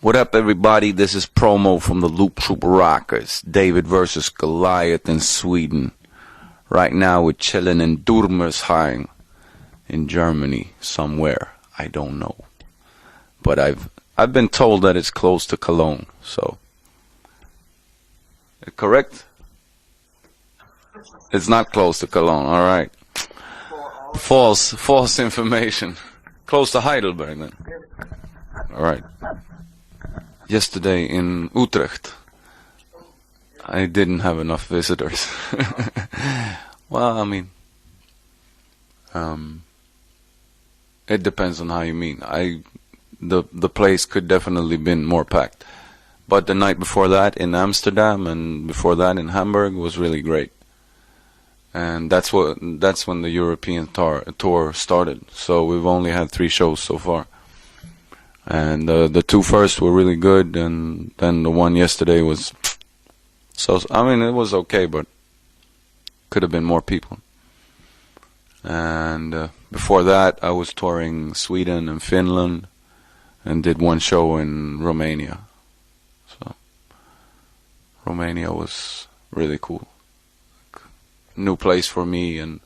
What up, everybody? This is Promo from the Looptroop Rockers. David versus Goliath in Sweden. Right now we're chilling in Durmersheim in Germany somewhere. I don't know. But I've been told that it's close to Cologne, so. Correct? It's not close to Cologne, alright. False information. Close to Heidelberg then. Alright. Yesterday in Utrecht, I didn't have enough visitors. Well, I mean, it depends on how you mean. The place could definitely been more packed, but the night before that in Amsterdam and before that in Hamburg was really great. And that's when the European tour started. So we've only had 3 shows so far. And the 2 first were really good, and then the one yesterday was, so I mean it was okay, but could have been more people. And before that I was touring Sweden and Finland, and did 1 show in Romania. So Romania was really cool, new place for me, and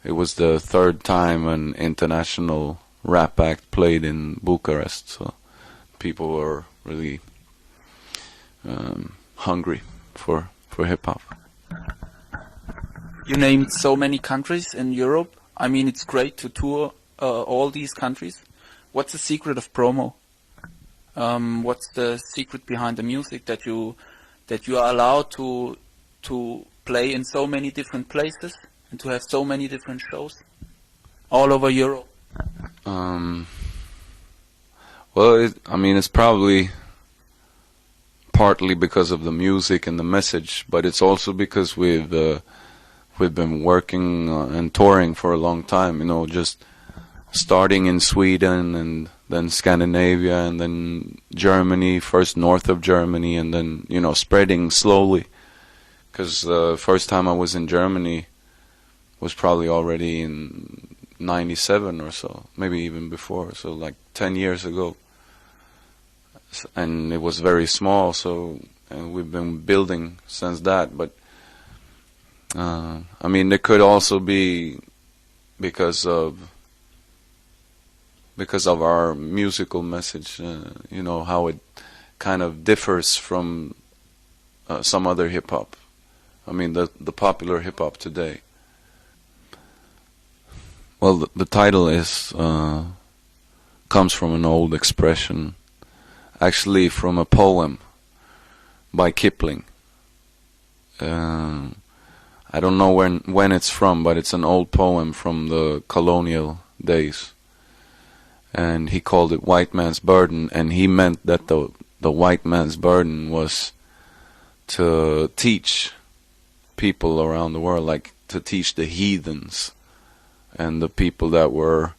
it was the 3rd time an international rap act played in Bucharest, so people were really hungry for hip-hop. You named so many countries in Europe. I mean, it's great to tour all these countries. What's the secret of Promo? What's the secret behind the music that you are allowed to play in so many different places and to have so many different shows all over Europe? Well, I mean, it's probably partly because of the music and the message, but it's also because we've been working and touring for a long time. You know, just starting in Sweden and then Scandinavia and then Germany, first north of Germany, and then spreading slowly. Because the first time I was in Germany was probably already in '97 or so, maybe even before, so like 10 years ago. And it was very small, so and we've been building since that. But I mean, it could also be because of our musical message, how it kind of differs from some other hip-hop. I mean, the popular hip-hop today. Well, the title is comes from an old expression, actually from a poem by Kipling. I don't know when it's from, but it's an old poem from the colonial days. And he called it White Man's Burden, and he meant that the white man's burden was to teach people around the world, like to teach the heathens and the people that were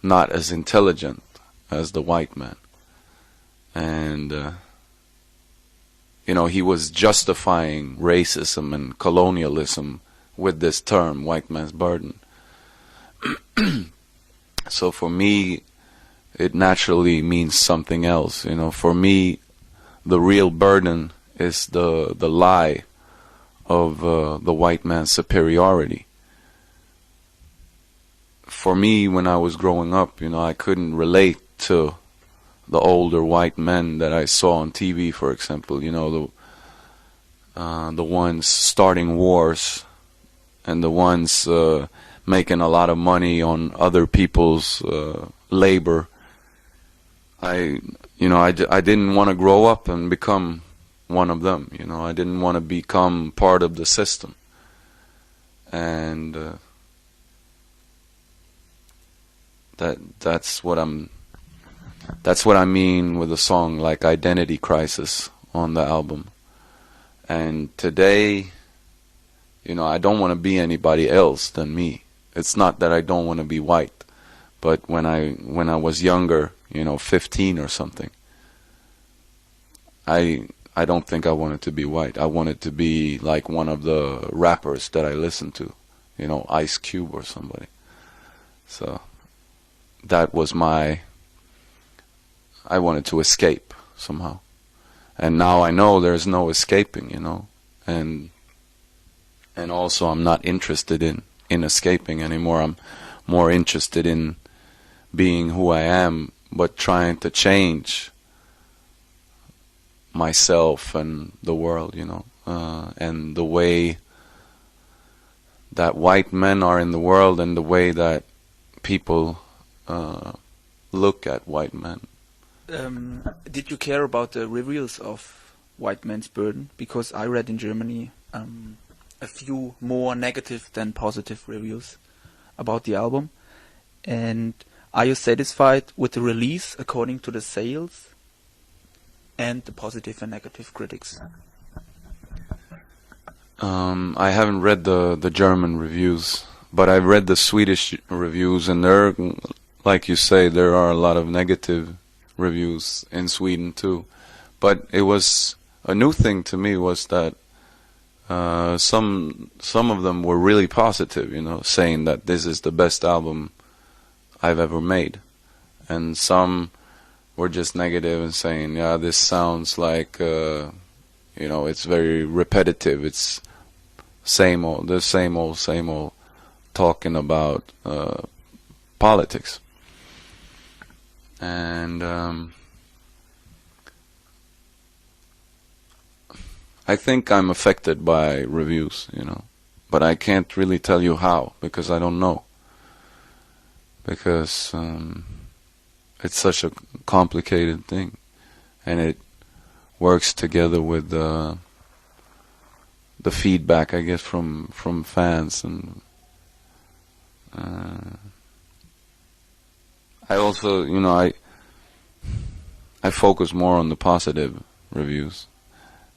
not as intelligent as the white man. And he was justifying racism and colonialism with this term, white man's burden. So for me, it naturally means something else. For me, the real burden is the lie of the white man's superiority. For me, when I was growing up, I couldn't relate to the older white men that I saw on TV, for example. The ones starting wars and the ones making a lot of money on other people's labor. I didn't want to grow up and become one of them. I didn't want to become part of the system. And that's what I mean with a song like Identity Crisis on the album. And today, I don't want to be anybody else than me. It's not that I don't want to be white, but when I was younger, 15 or something, I don't think I wanted to be white. I wanted to be like one of the rappers that I listened to, Ice Cube or somebody. So that was I wanted to escape. somehow. And now I know there's no escaping, you know, and also I'm not interested in escaping anymore. I'm more interested in being who I am, but trying to change myself and the world, you know, and the way that white men are in the world and the way that people look at white men. Did you care about the reviews of White Man's Burden? Because I read in Germany a few more negative than positive reviews about the album. And are you satisfied with the release according to the sales and the positive and negative critics? I haven't read the German reviews, but I've read the Swedish reviews, and there, like you say, there are a lot of negative reviews in Sweden too. But it was a new thing to me was that some of them were really positive, you know, saying that this is the best album I've ever made, and some were just negative and saying, yeah, this sounds like you know, it's very repetitive, it's same old talking about politics. And I think I'm affected by reviews, you know, but I can't really tell you how, because I don't know. Because it's such a complicated thing, and it works together with the feedback, I guess, from fans. And I also, you know, I focus more on the positive reviews,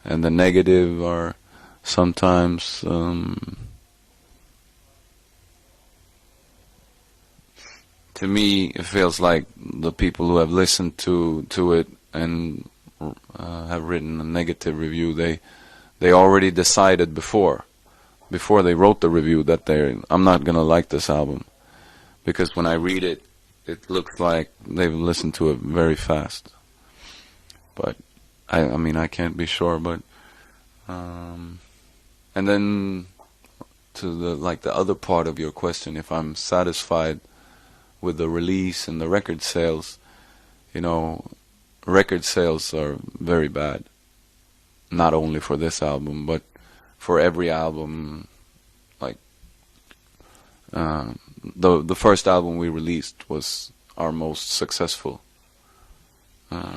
and the negative are sometimes to me it feels like the people who have listened to it and have written a negative review, they already decided before they wrote the review that I'm not gonna like this album, because when I read it, it looks like they've listened to it very fast. But I mean, I can't be sure. But and then to the other part of your question, if I'm satisfied with the release and the record sales, you know, record sales are very bad. Not only for this album, but for every album. Like the first album we released was our most successful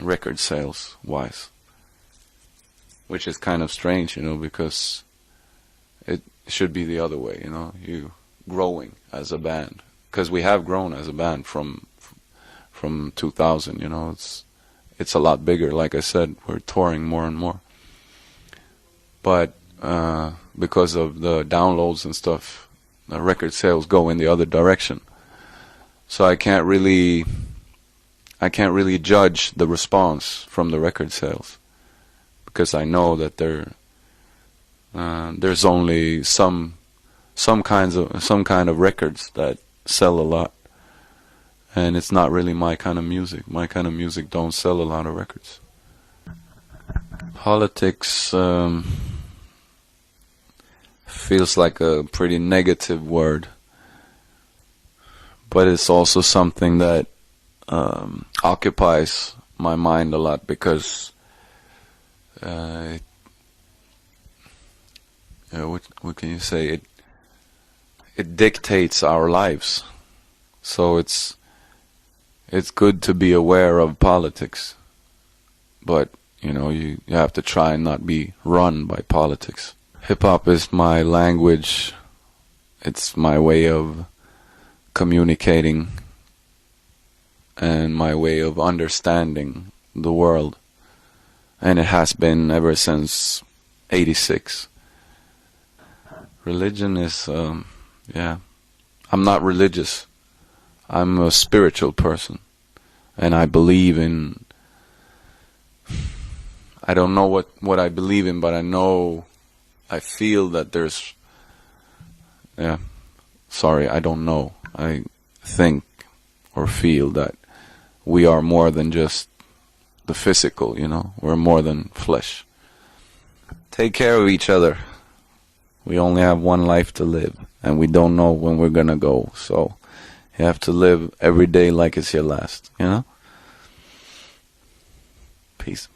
record sales wise, which is kind of strange, you know, because it should be the other way, you know, you growing as a band, because we have grown as a band from 2000, you know, it's a lot bigger. Like I said, we're touring more and more. But because of the downloads and stuff, the record sales go in the other direction. So I can't really judge the response from the record sales, because I know that there's only some kind of records that sell a lot, and it's not really my kind of music. My kind of music don't sell a lot of records. Politics feels like a pretty negative word, but it's also something that occupies my mind a lot, because what can you say? It dictates our lives. So it's good to be aware of politics, but you know, you have to try and not be run by politics. Hip-hop is my language. It's my way of communicating and my way of understanding the world. And it has been ever since '86. Religion is, yeah. I'm not religious. I'm a spiritual person. And I believe in... I don't know what I believe in, but I feel that there's... Yeah. Sorry, I don't know. I think or feel that we are more than just the physical, you know. We're more than flesh. Take care of each other. We only have one life to live, and we don't know when we're gonna go, so you have to live every day like it's your last, you know? Peace.